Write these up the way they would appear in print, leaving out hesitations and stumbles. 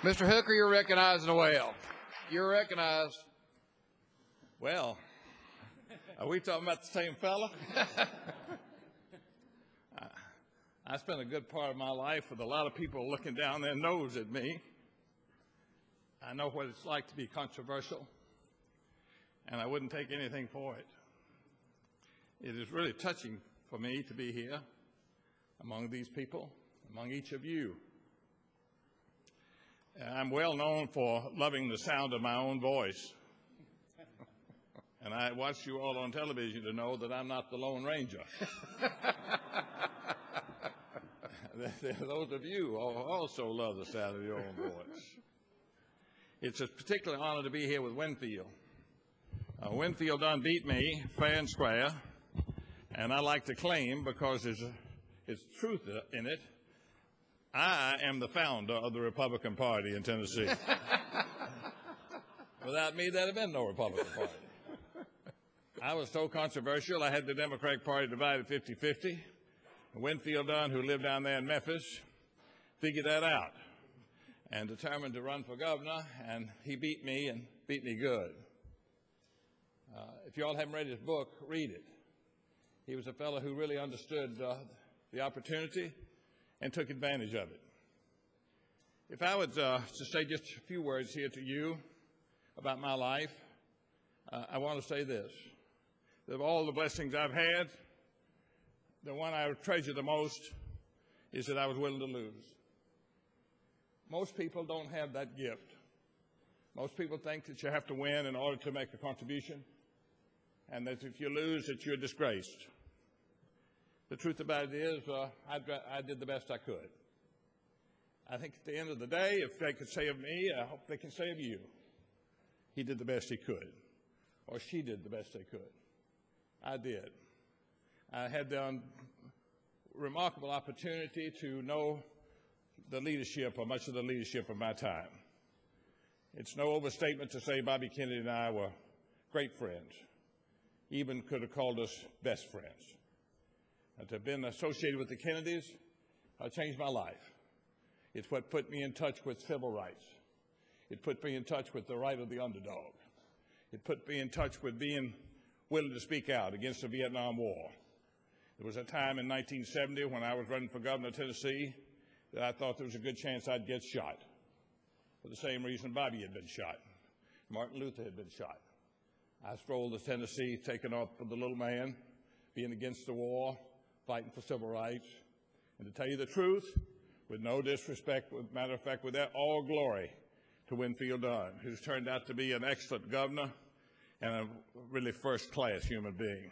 Mr. Hooker, you're recognized as well. You're recognized. Well, are we talking about the same fella? I spent a good part of my life with a lot of people looking down their nose at me. I know what it's like to be controversial, and I wouldn't take anything for it. It is really touching for me to be here among these people, among each of you. I'm well known for loving the sound of my own voice. And I watch you all on television to know that I'm not the Lone Ranger. Those of you who also love the sound of your own voice. It's a particular honor to be here with Winfield. Winfield done beat me fair and square, and I like to claim, because there's truth in it, I am the founder of the Republican Party in Tennessee. Without me, there'd have been no Republican Party. I was so controversial, I had the Democratic Party divided 50-50. Winfield Dunn, who lived down there in Memphis, figured that out and determined to run for governor, and he beat me, and beat me good. If you all haven't read his book, read it. He was a fellow who really understood the opportunity and took advantage of it. If I was to say just a few words here to you about my life, I want to say this. Of all the blessings I've had, the one I treasure the most is that I was willing to lose. Most people don't have that gift. Most people think that you have to win in order to make a contribution, and that if you lose, that you're disgraced. The truth about it is, I did the best I could. I think at the end of the day, if they could say of me, I hope they can say of you, he did the best he could, or she did the best they could. I did. I had the remarkable opportunity to know the leadership, or much of the leadership of my time. It's no overstatement to say Bobby Kennedy and I were great friends, even could have called us best friends. And to have been associated with the Kennedys changed my life. It's what put me in touch with civil rights. It put me in touch with the right of the underdog. It put me in touch with being willing to speak out against the Vietnam War. There was a time in 1970 when I was running for governor of Tennessee that I thought there was a good chance I'd get shot, for the same reason Bobby had been shot, Martin Luther had been shot. I strolled to Tennessee, taking off for the little man, being against the war, fighting for civil rights. And to tell you the truth, with no disrespect, matter of fact, with all glory to Winfield Dunn, who's turned out to be an excellent governor and a really first-class human being.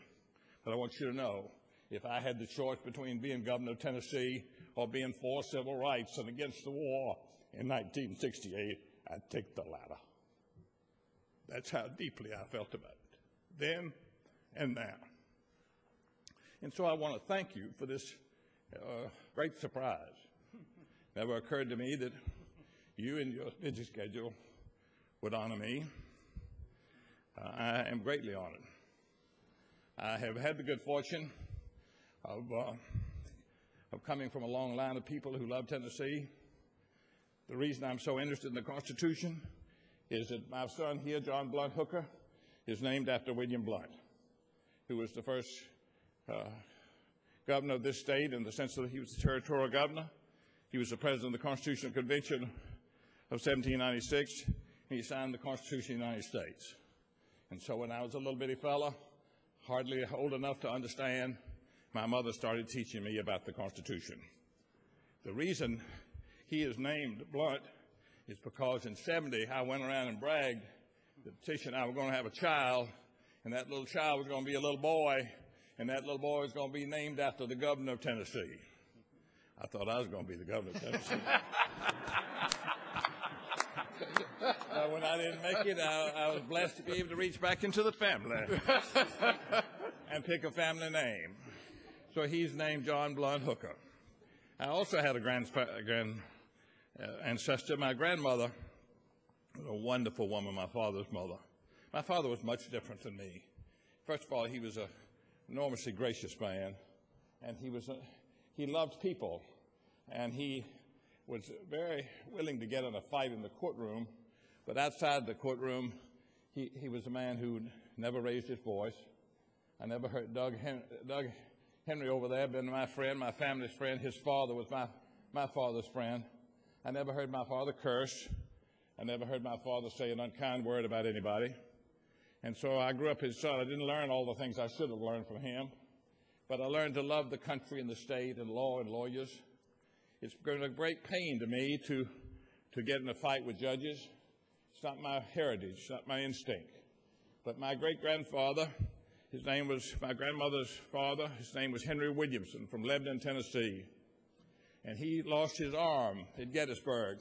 But I want you to know, if I had the choice between being governor of Tennessee or being for civil rights and against the war in 1968, I'd take the latter. That's how deeply I felt about it, then and now. And so I want to thank you for this great surprise. Never occurred to me that you in your busy schedule would honor me. I am greatly honored. I have had the good fortune of coming from a long line of people who love Tennessee. The reason I'm so interested in the Constitution is that my son here, John Blunt Hooker, is named after William Blunt, who was the first governor of this state in the sense that he was the territorial governor. He was the president of the Constitutional Convention of 1796, and he signed the Constitution of the United States. And so when I was a little bitty fella, hardly old enough to understand, my mother started teaching me about the Constitution. The reason he is named Blunt is because in 70, I went around and bragged that Tisha and I were going to have a child, and that little child was going to be a little boy, and that little boy was going to be named after the governor of Tennessee. I thought I was going to be the governor of Tennessee. When I didn't make it, I was blessed to be able to reach back into the family and pick a family name. So he's named John Blunt Hooker. I also had a ancestor. My grandmother was a wonderful woman, my father's mother. My father was much different than me. First of all, he was an enormously gracious man, and he loved people, and he was very willing to get in a fight in the courtroom, but outside the courtroom, he was a man who never raised his voice. I never heard Doug Henry over there, been my friend, my family's friend. His father was my father's friend. I never heard my father curse. I never heard my father say an unkind word about anybody. And so I grew up his son. I didn't learn all the things I should have learned from him, but I learned to love the country and the state and law and lawyers. It's been a great pain to me to get in a fight with judges. It's not my heritage, it's not my instinct. But my great-grandfather, his name was my grandmother's father, his name was Henry Williamson from Lebanon, Tennessee. And he lost his arm at Gettysburg,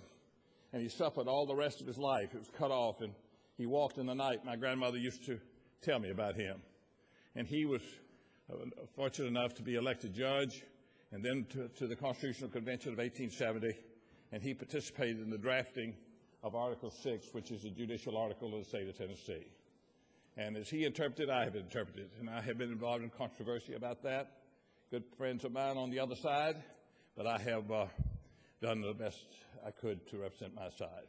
and he suffered all the rest of his life. It was cut off, and he walked in the night. My grandmother used to tell me about him. And he was fortunate enough to be elected judge, and then to the Constitutional Convention of 1870, and he participated in the drafting of Article 6, which is a judicial article of the state of Tennessee. And as he interpreted, I have interpreted, and I have been involved in controversy about that. Good friends of mine on the other side, but I have done the best I could to represent my side.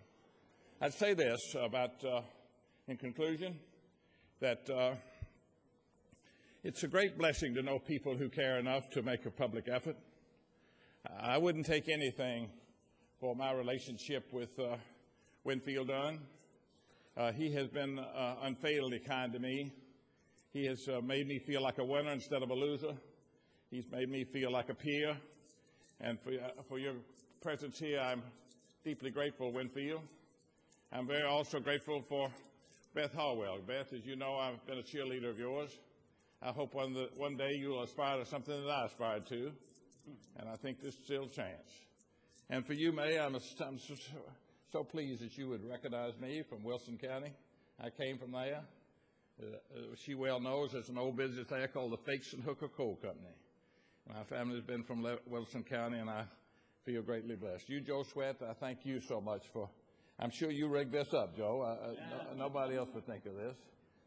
I'd say this about, in conclusion, that it's a great blessing to know people who care enough to make a public effort. I wouldn't take anything for my relationship with Winfield Dunn. He has been unfailingly kind to me. He has made me feel like a winner instead of a loser. He's made me feel like a peer. And for your presence here, I'm deeply grateful, Winfield. I'm very also grateful for Beth Harwell. Beth, as you know, I've been a cheerleader of yours. I hope one day you'll aspire to something that I aspired to, and I think there's still a chance. And for you, May, I'm so pleased that you would recognize me from Wilson County. I came from there. She well knows there's an old business there called the Fakes and Hooker Coal Company. My family's been from Wilson County, and I feel greatly blessed. You, Joe Sweat, I thank you so much for, I'm sure you rigged this up, Joe. Nobody else would think of this.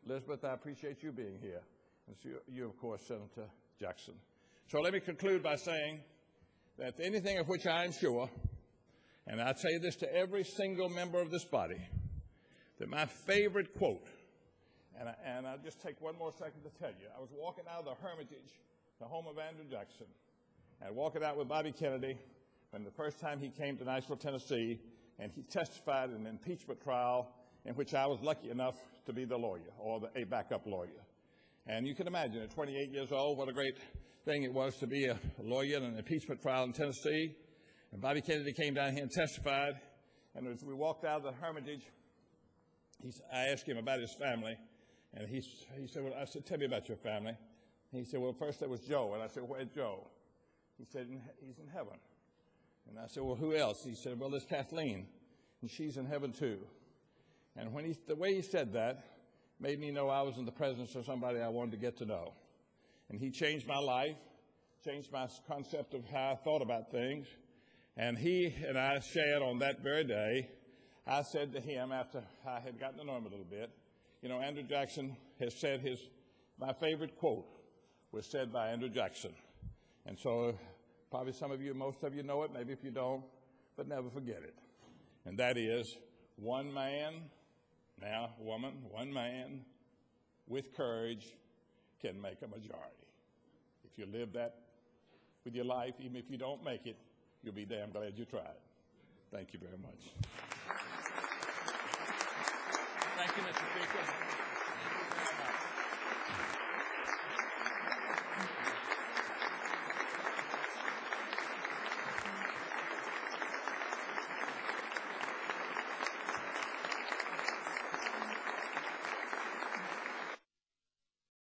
Elizabeth, I appreciate you being here. And so you, of course, Senator Jackson. So let me conclude by saying that anything of which I am sure, and I say this to every single member of this body, that my favorite quote, and I'll just take one more second to tell you, I was walking out of the Hermitage, the home of Andrew Jackson, and walking out with Bobby Kennedy when the first time he came to Nashville, Tennessee, and he testified in an impeachment trial in which I was lucky enough to be the lawyer, or a backup lawyer. And you can imagine, at 28 years old, what a great thing it was to be a lawyer in an impeachment trial in Tennessee. And Bobby Kennedy came down here and testified. And as we walked out of the Hermitage, I asked him about his family. And he said, well, I said, tell me about your family. And he said, well, first there was Joe. And I said, where's Joe? He said, he's in heaven. And I said, well, who else? He said, well, there's Kathleen, and she's in heaven too. And when the way he said that made me know I was in the presence of somebody I wanted to get to know. And he changed my life, changed my concept of how I thought about things. And he and I shared on that very day. I said to him, after I had gotten to know him a little bit, you know, Andrew Jackson has said my favorite quote was said by Andrew Jackson. And so probably some of you, most of you know it, maybe if you don't, but never forget it. And that is, one man, now woman, one man with courage can make a majority. If you live that with your life, even if you don't make it, you'll be damn glad you tried. Thank you very much. Thank you, Mr.